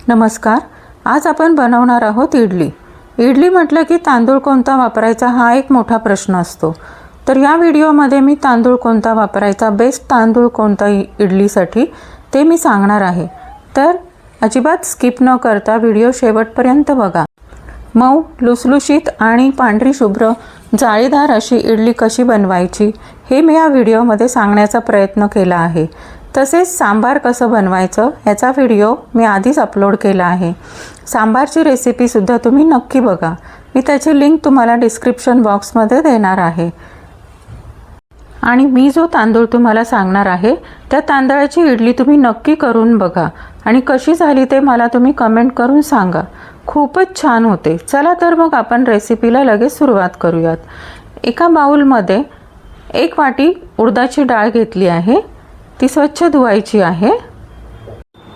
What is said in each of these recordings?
नमस्कार. आज आपण बनवणार आहोत इडली. इडली म्हटलं की तांदूळ कोणता वापरायचा हा एक मोठा प्रश्न असतो. तर या व्हिडिओमध्ये मी तांदूळ कोणता वापरायचा, बेस्ट तांदूळ कोणता इडलीसाठी ते मी सांगणार आहे. तर अजिबात स्किप न करता व्हिडिओ शेवटपर्यंत बघा. मऊ, लुसलुशीत आणि पांढरी शुभ्र जाळीदार अशी इडली कशी बनवायची हे मी या व्हिडिओमध्ये सांगण्याचा प्रयत्न केला आहे. तसेच सांबार कसं बनवायचं याचा व्हिडिओ मी आधीच अपलोड केला आहे. सांबारची रेसिपीसुद्धा तुम्ही नक्की बघा. मी त्याची लिंक तुम्हाला डिस्क्रिप्शन बॉक्समध्ये देणार आहे. आणि मी जो तांदूळ तुम्हाला सांगणार आहे त्या तांदळाची इडली तुम्ही नक्की करून बघा आणि कशी झाली ते मला तुम्ही कमेंट करून सांगा. खूपच छान होते. चला तर मग आपण रेसिपीला लगेच सुरुवात करूयात. एका बाउलमध्ये 1 वाटी उडदाची डाळ घेतली आहे. ती स्वच्छ धुवायची आहे.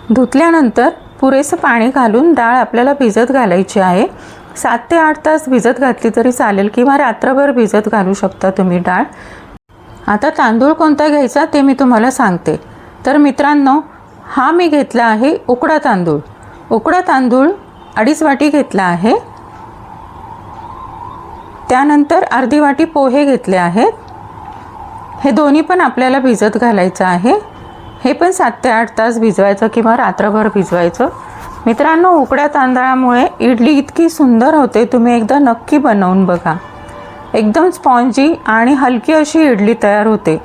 धुतल्यानंतर पुरेसं पाणी घालून डाळ आपल्याला भिजत घालायची आहे. 7 ते 8 तास भिजत घातली तरी चालेल किंवा रात्रभर भिजत घालू शकता तुम्ही डाळ. आता तांदूळ कोणता घ्यायचा ते मी तुम्हाला सांगते. तर मित्रांनो, हा मी घेतला आहे उकडा तांदूळ. उकडा तांदूळ 2.5 वाटी घेतला आहे. त्यानंतर अर्धी वाटी पोहे घेतले आहेत. हे दोन्ही पण आपल्याला भिजत घालायचं आहे. हे पण 7 ते 8 तास भिजवायचं किंवा रात्रभर भिजवायचं. मित्रांनो, उकड्या तांदळामुळे इडली इतकी सुंदर होते, तुम्ही एकदा नक्की बनवून बघा. एकदम स्पॉन्जी आणि हलकी अशी इडली तयार होते.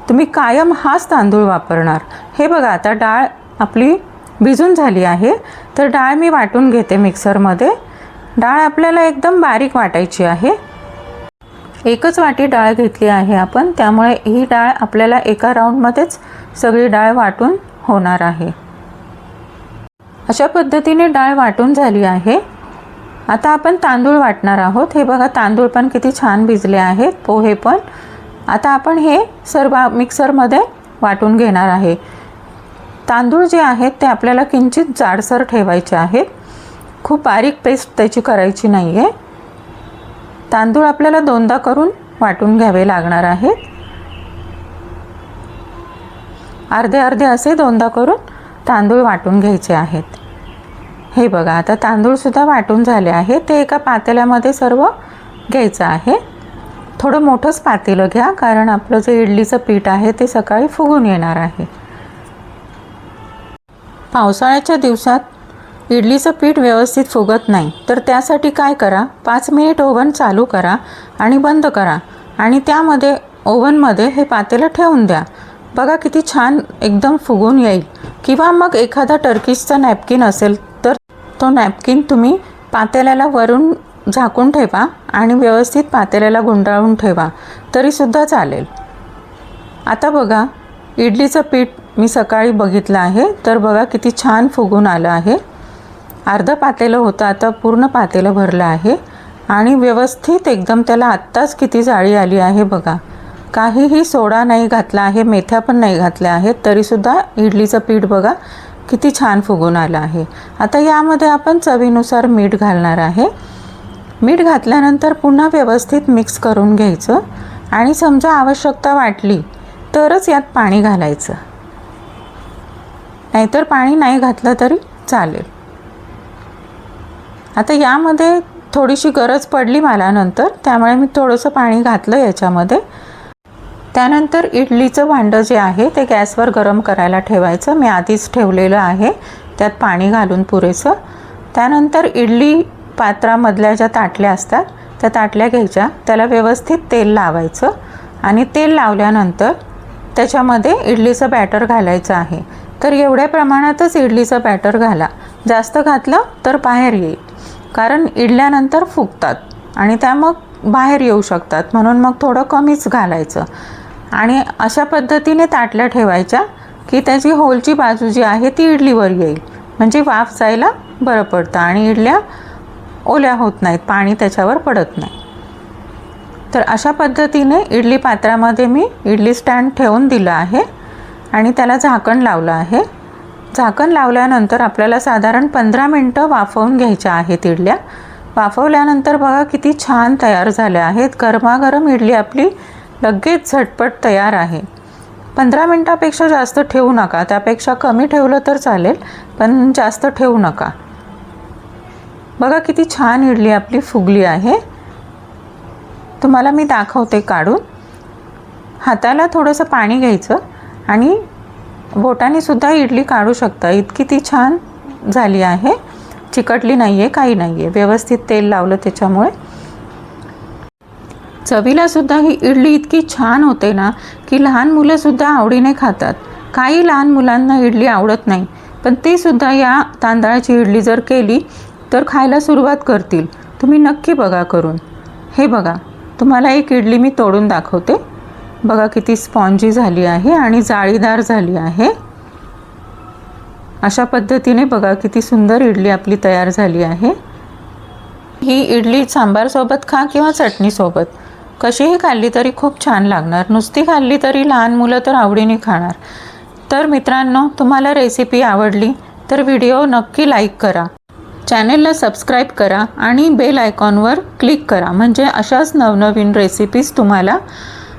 तुम्ही कायम हाच तांदूळ वापरणार. हे बघा, आता डाळ आपली भिजून झाली आहे. तर डाळ मी वाटून घेते मिक्सरमध्ये. डाळ आपल्याला एकदम बारीक वाटायची आहे. 1च वाटी डाळ घेतली आहे आपण, त्यामुळे ही डाळ आपल्याला एका राऊंडमध्येच सगळी डाळ वाटून होणार आहे. अशा पद्धतीने डाळ वाटून झाली आहे. आता आपण तांदूळ वाटणार आहोत. हे बघा, तांदूळ पण किती छान भिजले आहेत, पोहे पण. आता आपण हे सर्व मिक्सरमध्ये वाटून घेणार आहे. तांदूळ जे आहेत ते आपल्याला किंचित जाडसर ठेवायचे आहेत. खूप बारीक पेस्ट त्याची करायची नाही आहे. तांदूळ आपल्याला 2दा करून वाटून घ्यावे लागणार आहेत. अर्धे अर्धे असे 2दा करून तांदूळ वाटून घ्यायचे आहेत. हे बघा, आता तांदूळसुद्धा वाटून झाले आहे. ते एका पातेल्यामध्ये सर्व घ्यायचं आहे. थोडं मोठंच पातेलं घ्या, कारण आपलं जे इडलीचं पीठ आहे ते सकाळी फुगून येणार आहे. पावसाळ्याच्या दिवसात इडलीचं पीठ व्यवस्थित फुगत नाही, तर त्यासाठी काय करा, 5 मिनिट ओव्हन चालू करा आणि बंद करा आणि त्यामध्ये ओव्हनमध्ये हे पातेलं ठेवून द्या. बघा किती छान एकदम फुगून येईल. किंवा मग एखादा टर्किशचा नॅपकिन असेल तर तो नॅपकिन तुम्ही पातेल्याला वरून झाकून ठेवा आणि व्यवस्थित पातेल्याला गुंडाळून ठेवा तरीसुद्धा चालेल. आता बघा, इडलीचं पीठ मी सकाळी बघितलं आहे, तर बघा किती छान फुगून आलं आहे. अर्धं पातेलं होतं, आता पूर्ण पातेलं भरलं आहे आणि व्यवस्थित एकदम त्याला आत्ताच किती जाळी आली आहे बघा. काहीही सोडा नाही घातला आहे, मेथ्या पण नाही घातल्या आहेत, तरीसुद्धा इडलीचं पीठ बघा किती छान फुगून आलं आहे. आता यामध्ये आपण चवीनुसार मीठ घालणार आहे. मीठ घातल्यानंतर पुन्हा व्यवस्थित मिक्स करून घ्यायचं आणि समजा आवश्यकता वाटली तरच यात पाणी घालायचं, नाहीतर पाणी नाही घातलं तरी चालेल. आता यामध्ये थोडीशी गरज पडली मला नंतर, त्यामुळे मी थोडंसं पाणी घातलं याच्यामध्ये. त्यानंतर इडलीचं भांडं जे आहे ते गॅसवर गरम करायला ठेवायचं. मी आधीच ठेवलेलं आहे त्यात पाणी घालून पुरेसं. त्यानंतर इडली पात्रामधल्या ज्या ताटल्या असतात त्या ताटल्या घ्यायच्या, त्याला व्यवस्थित तेल लावायचं आणि तेल लावल्यानंतर त्याच्यामध्ये इडलीचं बॅटर घालायचं आहे. तर एवढ्या प्रमाणातच इडलीचं बॅटर घाला. जास्त घातलं तर बाहेर येईल, कारण इडल्यानंतर फुगतात आणि त्या मग बाहेर येऊ शकतात, म्हणून मग थोडं कमीच घालायचं. आणि अशा पद्धतीने ताटल्या ठेवायच्या की त्याची होलची बाजू जी आहे ती इडलीवर येईल, म्हणजे वाफ जायला बरं पडतं आणि इडल्या ओल्या होत नाहीत, पाणी त्याच्यावर पडत नाही. तर अशा पद्धतीने इडली पात्रामध्ये मी इडली स्टँड ठेवून दिलं आहे आणि त्याला झाकण लावलं आहे. झाकण लावल्यानंतर आपल्याला साधारण 15 मिनटं वाफवून घ्यायच्या आहेत इडल्या. वाफवल्यानंतर बघा किती छान तयार झाल्या आहेत. गरमागरम इडली आपली लगेच झटपट तयार आहे. 15 मिनटापेक्षा जास्त ठेवू नका, त्यापेक्षा कमी ठेवलं तर चालेल, पण जास्त ठेवू नका. बघा किती छान इडली आपली फुगली आहे. तुम्हाला मी दाखवते काढून. हाताला थोडंसं पाणी घ्यायचं आणि बोटाने सुद्धा इडली काढू शकता. इतकी ती छान झाली आहे, चिकटली नाही आहे, काही नाही आहे, व्यवस्थित तेल लावलं त्याच्यामुळे. चवीला सुद्धा ही इडली इतकी छान होते ना की लहान मुलंसुद्धा आवडीने खातात. काही लहान मुलांना इडली आवडत नाही, पण ते सुद्धा या तांदळाची इडली जर केली तर खायला सुरुवात करतील. तुम्ही नक्की बघा करून. हे बघा, तुम्हाला एक इडली मी तोडून दाखवते. बघा किती स्पॉन्जी झाली आहे आणि जाळीदार झाली आहे. अशा पद्धतीने बघा किती सुंदर इडली आपली तयार झाली आहे. ही इडली सांबारसोबत खा किंवा चटणीसोबत, कशीही खाल्ली तरी खूप छान लागणार. नुसती खाल्ली तरी लहान मुलं तर आवडीने खाणार. तर मित्रांनो, तुम्हाला रेसिपी आवडली तर व्हिडिओ नक्की लाईक करा, चॅनेलला सबस्क्राईब करा आणि बेल आयकॉनवर क्लिक करा, म्हणजे अशाच नवनवीन रेसिपीज तुम्हाला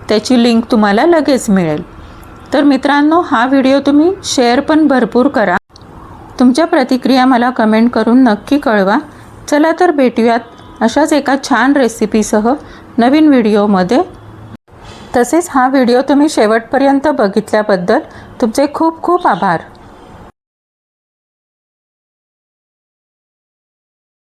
त्याची लिंक तुम्हाला लगेच मिळेल. तर मित्रांनो, हा व्हिडिओ तुम्ही शेअर पण भरपूर करा. तुमच्या प्रतिक्रिया मला कमेंट करून नक्की कळवा. चला तर भेटूयात अशाच एका छान रेसिपीसह नवीन व्हिडिओमध्ये. तसेच हा व्हिडिओ तुम्ही शेवटपर्यंत बघितल्याबद्दल तुमचे खूप खूप आभार.